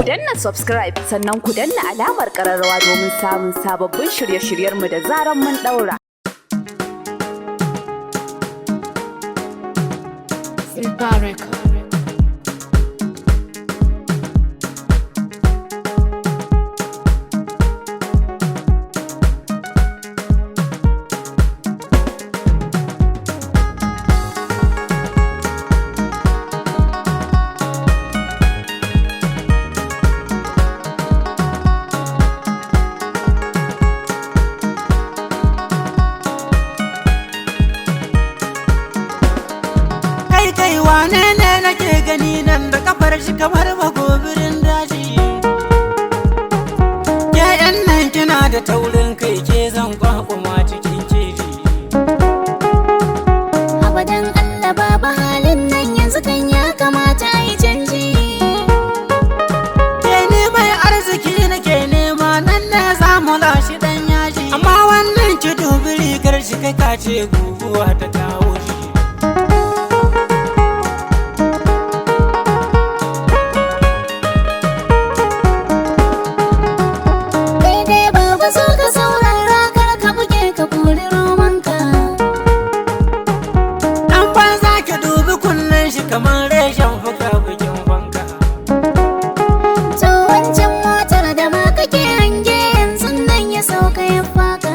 Ku danna subscribe sannan ku danna alamar ƙararrawa domin samun sababbin shirye-shiryenmu da zaran mun ɗaura. Wane ne nake gani nan da kafar shi kamar magobirin daji? Ke yan nan kina da taurin kai, ke zan kwakuma cikin keji. Abadan Allah baba halin nan yanzu kan ya kamata a yi canji. Ke ne mai arziki nake nema, nan ne zamu lashi dan yaji. Amma wannan ki dubi rigar shi kai ka ce guguwa ta kawo shi. Kamar reshen fuka bikin fanka. To wancan motar da ma kake hange yanzu nan ya sauka ya faka.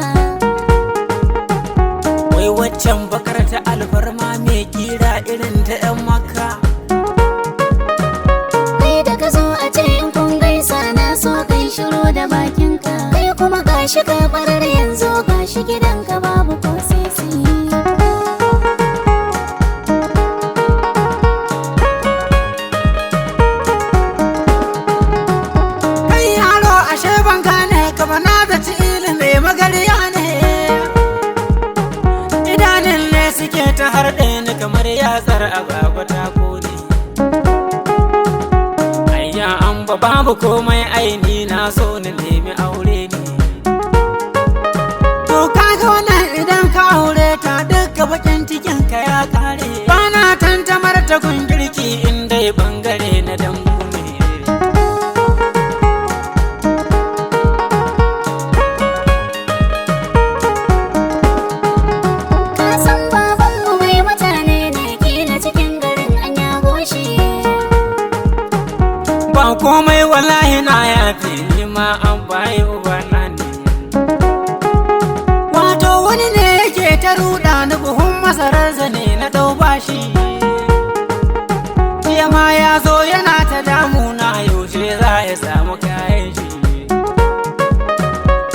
Wai waccan bakar ta alfarma mai kira irin ta 'yan Makka. Kai da ka zo a ce in kun gaisa na so kai shiru da bakinka. Kai kuma gashi ka barar yanzu gashi gidanka babu ko sisi. Magariya ne idanun ne suke ta harɗe ni kamar yatsar agwagwa ta kone. Ayya an babu komai aini na so ni nemi aure ne. To kaga wannan idan ka aure ta duka bakin cikin ka ya kare. Bana tantamar ta gun girki in dai bangare na dambu ne. Ba komai wallahi na yafi ni ma an bayi ubana ne. Wato wani ne yake ta ruɗa ni buhun masarar zane na dau bashi. Jiya ma ya zo yana ta damuna yaushe za ya samu kayan shi.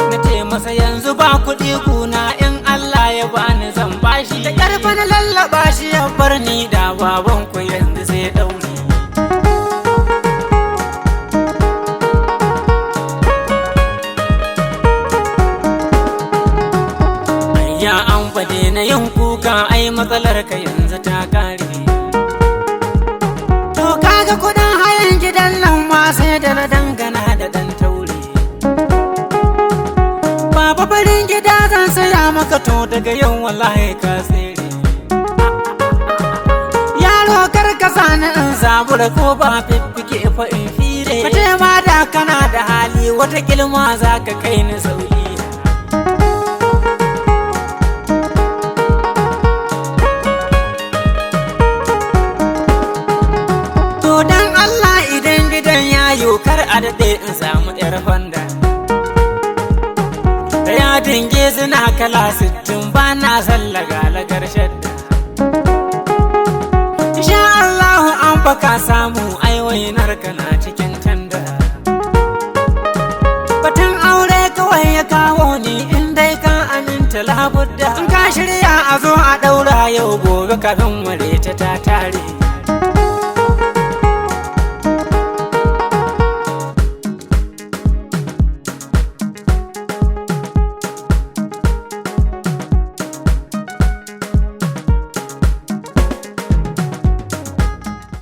Na ce masa yanzu ba kuɗi kuna in Allah ya bani zan bashi. Da ƙarfa na lallaɓa shi ya bar ni da babanku yanzu sai ɗauri. Ya an fade na yin kuka ai matsalar ka yanzu ta kare. To kaga kudin hayan gidan nan ma sai da na dangana da dan taure. Baba farin gida zan saya maka to daga yau wallahi ka tsere. Yaro kar ka sani in zabura ko ba fiffike fa in fire. Kace ma da kana da hali wata kilma za ka kai ni sauki. Kar a daɗe in samu 'yar Honda. Da yadin gezina kala 60 ba na sallaga lagar shadda. Insha Allahu an baka samu aiwainar ka na cikin tanda. Batun aure kawai ya kawo ni in dai ka aminta labudda. In ka shirya a zo a ɗaura yau gobe ka zan